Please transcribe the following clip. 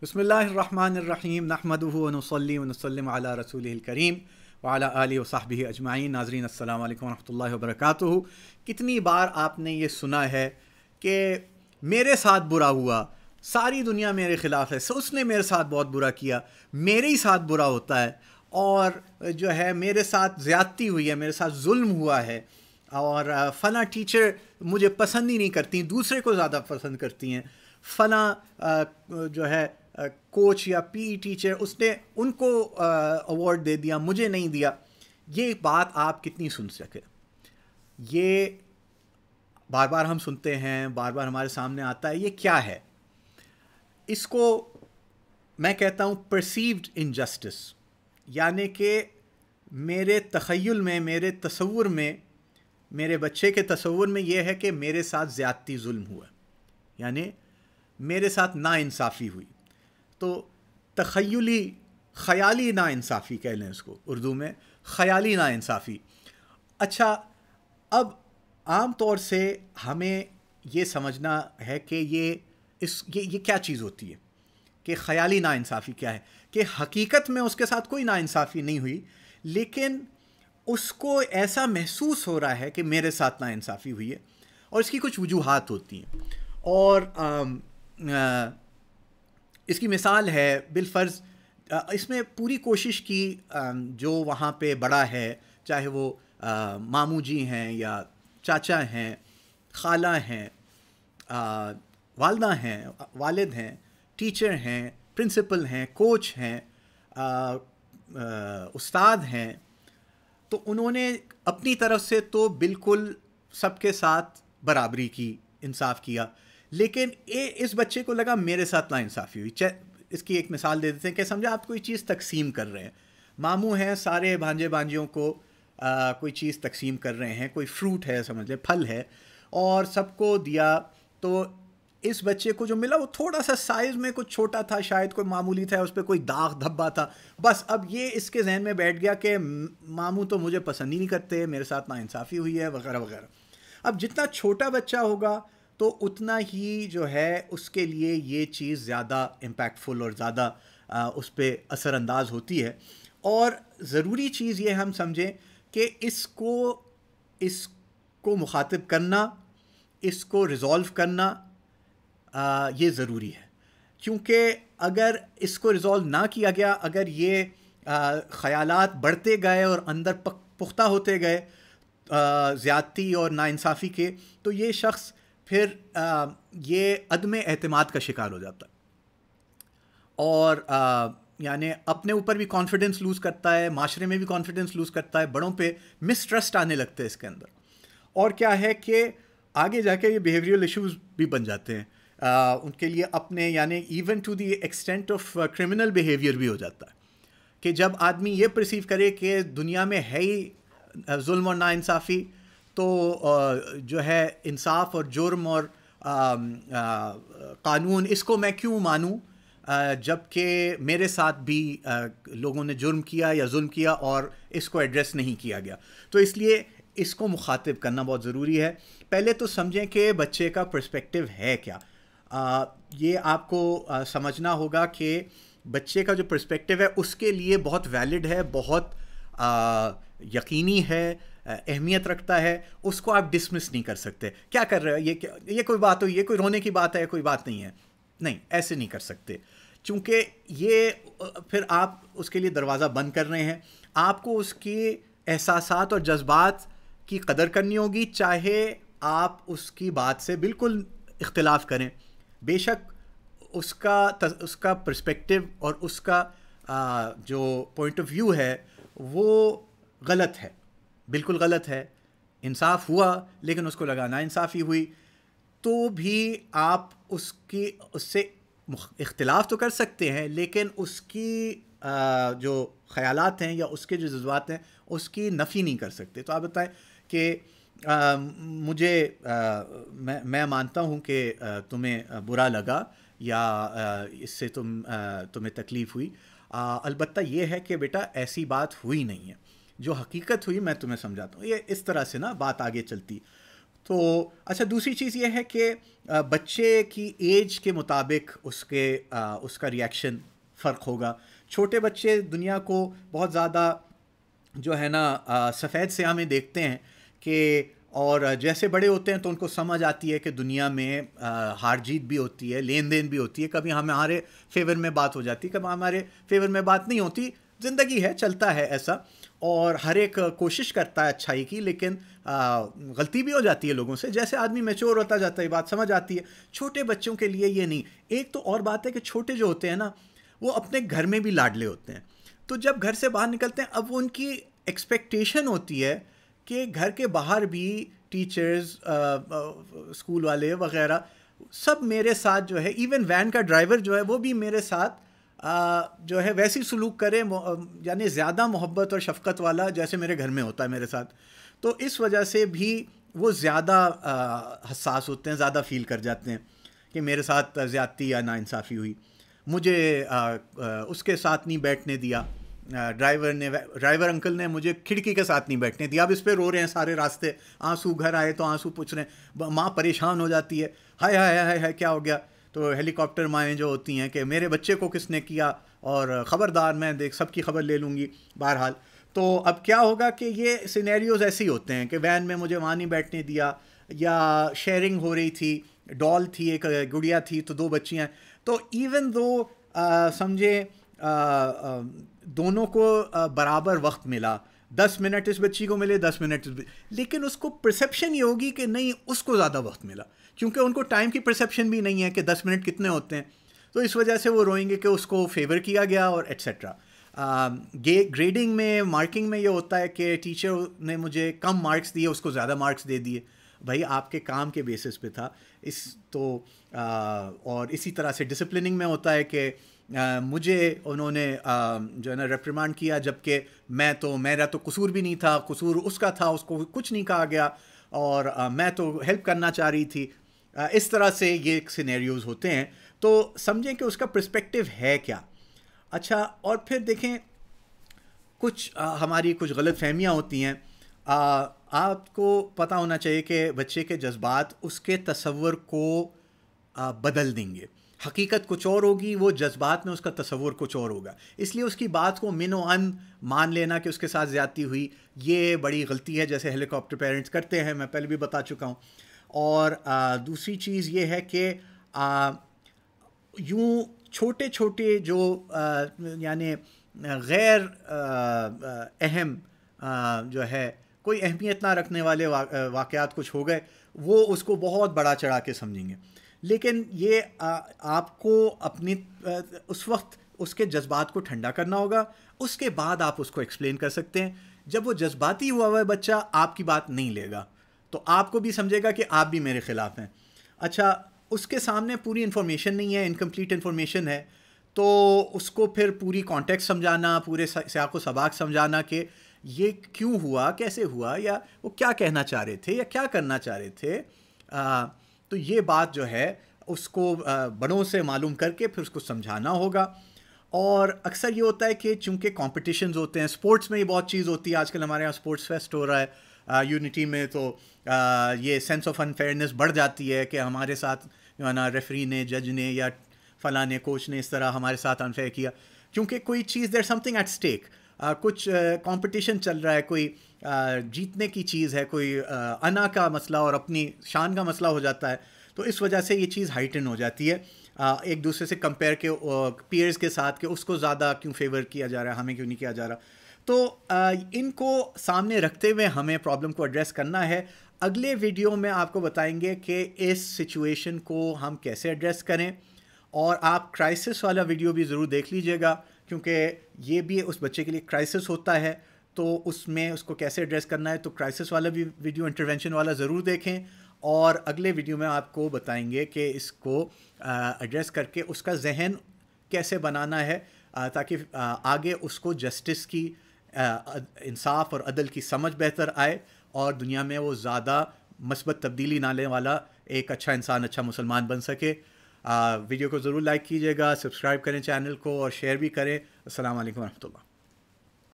بسم اللہ الرحمن الرحیم نحمدہ ونصلی ونسلم علی رسولہ الکریم وعلی آلہ وصحبہ اجمعین۔ ناظرین السلام علیکم ورحمۃ اللہ وبرکاتہ۔ کتنی بار آپ نے یہ سنا ہے کہ میرے ساتھ برا ہوا، ساری دنیا میرے خلاف ہے، اس نے میرے ساتھ بہت برا کیا، میرے ہی ساتھ برا ہوتا ہے، اور جو ہے میرے ساتھ زیادتی ہوئی ہے، میرے ساتھ ظلم ہوا ہے، اور فلاں ٹیچر مجھے پسند ہی نہیں کرتی، دوسرے کو زیادہ پسند کرتی ہیں، فلاں جو ہے کوچ یا پی ای ٹیچر اس نے ان کو ایوارڈ دے دیا، مجھے نہیں دیا۔ یہ بات آپ کتنی سن سکے؟ یہ بار بار ہم سنتے ہیں، بار بار ہمارے سامنے آتا ہے۔ یہ کیا ہے؟ اس کو میں کہتا ہوں پرسیوڈ انجسٹس، یعنی کہ میرے تخیل میں، میرے تصور میں، میرے بچے کے تصور میں یہ ہے کہ میرے ساتھ زیادتی، ظلم ہوا، یعنی میرے ساتھ ناانصافی ہوئی۔ تو تخیلی، خیالی ناانصافی کہہ لیں اس کو اردو میں، خیالی ناانصافی۔ اچھا، اب عام طور سے ہمیں یہ سمجھنا ہے کہ یہ کیا چیز ہوتی ہے، کہ خیالی ناانصافی کیا ہے، کہ حقیقت میں اس کے ساتھ کوئی ناانصافی نہیں ہوئی، لیکن اس کو ایسا محسوس ہو رہا ہے کہ میرے ساتھ ناانصافی ہوئی ہے، اور اس کی کچھ وجوہات ہوتی ہیں۔ اور اس کی مثال ہے بالفرض، اس میں پوری کوشش کی جو وہاں پہ بڑا ہے، چاہے وہ ماموں جی ہیں یا چاچا ہیں، خالہ ہیں، والدہ ہیں، والد ہیں، ٹیچر ہیں، پرنسپل ہیں، کوچ ہیں، استاد ہیں، تو انہوں نے اپنی طرف سے تو بالکل سب کے ساتھ برابری کی، انصاف کیا، لیکن اس بچے کو لگا میرے ساتھ ناانصافی ہوئی۔ اس کی ایک مثال دے دیتے ہیں کہ سمجھا آپ کوئی چیز تقسیم کر رہے ہیں، ماموں ہیں، سارے بھانجے بھانجیوں کو کوئی چیز تقسیم کر رہے ہیں، کوئی فروٹ ہے، سمجھ لیں پھل ہے، اور سب کو دیا، تو اس بچے کو جو ملا وہ تھوڑا سا سائز میں کچھ چھوٹا تھا، شاید کوئی معمولی تھا، اس پہ کوئی داغ دھبا تھا، بس اب یہ اس کے ذہن میں بیٹھ گیا کہ ماموں تو مجھے پسند ہی نہیں کرتے، میرے ساتھ ناانصافی ہوئی ہے، وغیرہ وغیرہ۔ اب جتنا چھوٹا بچہ ہوگا تو اتنا ہی جو ہے اس کے لیے یہ چیز زیادہ امپیکٹفل اور زیادہ اس پہ اثر انداز ہوتی ہے۔ اور ضروری چیز یہ ہم سمجھیں کہ اس کو مخاطب کرنا، اس کو ریزولو کرنا یہ ضروری ہے، کیونکہ اگر اس کو ریزولو نہ کیا گیا، اگر یہ خیالات بڑھتے گئے اور اندر پختہ ہوتے گئے زیادتی اور ناانصافی کے، تو یہ شخص پھر یہ عدم اعتماد کا شکار ہو جاتا ہے، اور یعنی اپنے اوپر بھی کانفیڈنس لوز کرتا ہے، معاشرے میں بھی کانفیڈنس لوز کرتا ہے، بڑوں پہ مسٹرسٹ آنے لگتے ہیں اس کے اندر، اور کیا ہے کہ آگے جا کے یہ بیہیویئرل ایشوز بھی بن جاتے ہیں ان کے لیے اپنے، یعنی even to the extent of criminal behaviour بھی ہو جاتا ہے، کہ جب آدمی یہ پرسیو کرے کہ دنیا میں ہے ہی ظلم اور ناانصافی، تو جو ہے انصاف اور جرم اور قانون، اس کو میں کیوں مانوں جب کہ میرے ساتھ بھی لوگوں نے جرم کیا یا ظلم کیا اور اس کو ایڈریس نہیں کیا گیا۔ تو اس لیے اس کو مخاطب کرنا بہت ضروری ہے۔ پہلے تو سمجھیں کہ بچے کا پرسپیکٹیو ہے کیا، یہ آپ کو سمجھنا ہوگا کہ بچے کا جو پرسپیکٹیو ہے اس کے لیے بہت ویلڈ ہے، بہت یقینی ہے، اہمیت رکھتا ہے، اس کو آپ ڈسمس نہیں کر سکتے۔ کیا کر رہے ہو، یہ کوئی بات ہوئی، یہ کوئی رونے کی بات ہے، کوئی بات نہیں ہے، نہیں، ایسے نہیں کر سکتے، چونکہ یہ پھر آپ اس کے لیے دروازہ بند کر رہے ہیں۔ آپ کو اس کے احساسات اور جذبات کی قدر کرنی ہوگی، چاہے آپ اس کی بات سے بالکل اختلاف کریں، بے شک اس کا پرسپیکٹیو اور اس کا جو پوائنٹ آف ویو ہے وہ غلط ہے، بالکل غلط ہے، انصاف ہوا لیکن اس کو لگا ناانصافی ہوئی، تو بھی آپ اس سے اختلاف تو کر سکتے ہیں، لیکن اس کی جو خیالات ہیں یا اس کے جو جذبات ہیں اس کی نفی نہیں کر سکتے۔ تو آپ بتائیں کہ مجھے میں مانتا ہوں کہ تمہیں برا لگا یا اس سے تمہیں تکلیف ہوئی، البتہ یہ ہے کہ بیٹا ایسی بات ہوئی نہیں ہے، جو حقیقت ہوئی میں تمہیں سمجھاتا ہوں، یہ اس طرح سے نا بات آگے چلتی۔ تو اچھا دوسری چیز یہ ہے کہ بچے کی ایج کے مطابق اس کا ریئیکشن فرق ہوگا. چھوٹے بچے دنیا کو بہت زیادہ جو ہے نا سفید سیاہ میں دیکھتے ہیں کہ، اور جیسے بڑے ہوتے ہیں تو ان کو سمجھ آتی ہے کہ دنیا میں ہار جیت بھی ہوتی ہے، لین دین بھی ہوتی ہے، کبھی ہمارے فیور میں بات ہو جاتی ہے، کبھی ہمارے فیور میں بات نہیں ہوتی. زندگی ہے، چلتا ہے ایسا، اور ہر ایک کوشش کرتا ہے اچھائی کی، لیکن غلطی بھی ہو جاتی ہے لوگوں سے. جیسے آدمی میچور ہوتا جاتا ہے بات سمجھ آتی ہے. چھوٹے بچوں کے لیے یہ نہیں. ایک تو اور بات ہے کہ چھوٹے جو ہوتے ہیں نا وہ اپنے گھر میں بھی لاڈلے ہوتے ہیں، تو جب گھر سے باہر نکلتے ہیں اب ان کی ایکسپیکٹیشن ہوتی ہے کہ گھر کے باہر بھی ٹیچرز، اسکول والے وغیرہ سب میرے ساتھ جو ہے، ایون وین کا ڈرائیور جو ہے وہ بھی میرے ساتھ جو ہے ویسی سلوک کرے، یعنی زیادہ محبت اور شفقت والا جیسے میرے گھر میں ہوتا ہے میرے ساتھ. تو اس وجہ سے بھی وہ زیادہ حساس ہوتے ہیں، زیادہ فیل کر جاتے ہیں کہ میرے ساتھ زیادتی یا ناانصافی ہوئی. مجھے اس کے ساتھ نہیں بیٹھنے دیا، ڈرائیور انکل نے مجھے کھڑکی کے ساتھ نہیں بیٹھنے دیا. اب اس پہ رو رہے ہیں سارے راستے، آنسو، گھر آئے تو آنسو پوچھ رہے ہیں. ماں پریشان ہو جاتی ہے، ہائے ہائے ہائے ہائے کیا ہو گیا. تو ہیلی کاپٹر مائیں جو ہوتی ہیں کہ میرے بچے کو کس نے کیا، اور خبردار میں سب کی خبر لے لوں گی. بہرحال تو اب کیا ہوگا کہ یہ سینیریوز ایسے ہی ہوتے ہیں کہ وین میں مجھے وہاں نہیں بیٹھنے دیا، یا شیئرنگ ہو رہی تھی، ڈال تھی، ایک گڑیا تھی تو 2 بچیاں. تو ایون دو سمجھے دونوں کو برابر وقت ملا، 10 منٹ اس بچی کو ملے، 10 منٹ لیکن اس کو پرسیپشن یہ ہوگی کہ نہیں اس کو زیادہ وقت ملا، کیونکہ ان کو ٹائم کی پرسیپشن بھی نہیں ہے کہ 10 منٹ کتنے ہوتے ہیں. تو اس وجہ سے وہ روئیں گے کہ اس کو فیور کیا گیا اور ایٹسیٹرا. گریڈنگ میں، مارکنگ میں یہ ہوتا ہے کہ ٹیچر نے مجھے کم مارکس دیے، اس کو زیادہ مارکس دے دیے. بھائی آپ کے کام کے بیسس پہ تھا اور اسی طرح سے ڈسپلننگ میں ہوتا ہے کہ مجھے انہوں نے جو ہے نا ریپریمانڈ کیا، جبکہ میرا تو قصور بھی نہیں تھا، قصور اس کا تھا، اس کو کچھ نہیں کہا گیا، اور میں تو ہیلپ کرنا چاہ رہی تھی. اس طرح سے یہ سینیریوز ہوتے ہیں. تو سمجھیں کہ اس کا پرسپیکٹیو ہے کیا. اچھا، اور پھر دیکھیں کچھ ہماری کچھ غلط فہمیاں ہوتی ہیں. آپ کو پتہ ہونا چاہیے کہ بچے کے جذبات اس کے تصور کو بدل دیں گے. حقیقت کچھ اور ہوگی، وہ جذبات میں اس کا تصور کچھ اور ہوگا. اس لیے اس کی بات کو من و ان مان لینا کہ اس کے ساتھ زیادتی ہوئی، یہ بڑی غلطی ہے جیسے ہیلی کاپٹر پیرنٹس کرتے ہیں، میں پہلے بھی بتا چکا ہوں. اور دوسری چیز یہ ہے کہ یوں چھوٹے چھوٹے جو یعنی غیر اہم جو ہے کوئی اہمیت نہ رکھنے والے واقعات کچھ ہو گئے، وہ اس کو بہت بڑا چڑھا کے سمجھیں گے. لیکن یہ آپ کو اپنی اس وقت اس کے جذبات کو ٹھنڈا کرنا ہوگا، اس کے بعد آپ اس کو ایکسپلین کر سکتے ہیں. جب وہ جذباتی ہوا ہے بچہ، آپ کی بات نہیں لے گا تو آپ کو بھی سمجھے گا کہ آپ بھی میرے خلاف ہیں. اچھا، اس کے سامنے پوری انفارمیشن نہیں ہے، انکمپلیٹ انفارمیشن ہے، تو اس کو پھر پوری کانٹیکسٹ سمجھانا، پورے سیاق و سباق سمجھانا کہ یہ کیوں ہوا، کیسے ہوا، یا وہ کیا کہنا چاہ رہے تھے یا کیا کرنا چاہ رہے تھے. تو یہ بات جو ہے اس کو بڑوں سے معلوم کر کے پھر اس کو سمجھانا ہوگا. اور اکثر یہ ہوتا ہے کہ چونکہ کمپٹیشنز ہوتے ہیں، اسپورٹس میں یہ بہت چیز ہوتی ہے. آج کل ہمارے یہاں اسپورٹس فیسٹ ہو رہا ہے یونٹی میں، تو یہ سینس آف انفیئرنیس بڑھ جاتی ہے کہ ہمارے ساتھ جو ہے نا ریفری نے، جج نے، یا فلاں نے، کوچ نے اس طرح ہمارے ساتھ انفیئر کیا، کیونکہ کوئی چیز دیر سم تھنگ ایٹ اسٹیک، کچھ کمپٹیشن چل رہا ہے، کوئی جیتنے کی چیز ہے، کوئی انا کا مسئلہ اور اپنی شان کا مسئلہ ہو جاتا ہے. تو اس وجہ سے یہ چیز ہائٹن ہو جاتی ہے ایک دوسرے سے کمپیئر کے پیئرز کے ساتھ کہ اس کو زیادہ کیوں فیور کیا جا رہا ہے، ہمیں کیوں نہیں کیا جا رہا. تو ان کو سامنے رکھتے ہوئے ہمیں پرابلم کو ایڈریس کرنا ہے. اگلے ویڈیو میں آپ کو بتائیں گے کہ اس سچویشن کو ہم کیسے ایڈریس کریں. اور آپ کرائسس والا ویڈیو بھی ضرور دیکھ لیجئے گا، کیونکہ یہ بھی اس بچے کے لیے کرائسس ہوتا ہے، تو اس میں اس کو کیسے ایڈریس کرنا ہے. تو کرائسس والا بھی ویڈیو، انٹرونشن والا ضرور دیکھیں. اور اگلے ویڈیو میں آپ کو بتائیں گے کہ اس کو ایڈریس کر کے اس کا ذہن کیسے بنانا ہے تاکہ آگے اس کو جسٹس کی، انصاف اور عدل کی سمجھ بہتر آئے، اور دنیا میں وہ زیادہ مثبت تبدیلی لانے والا ایک اچھا انسان، اچھا مسلمان بن سکے. ویڈیو کو ضرور لائک کیجیے گا، سبسکرائب کریں چینل کو، اور شیئر بھی کریں. السلام علیکم ورحمۃ اللہ.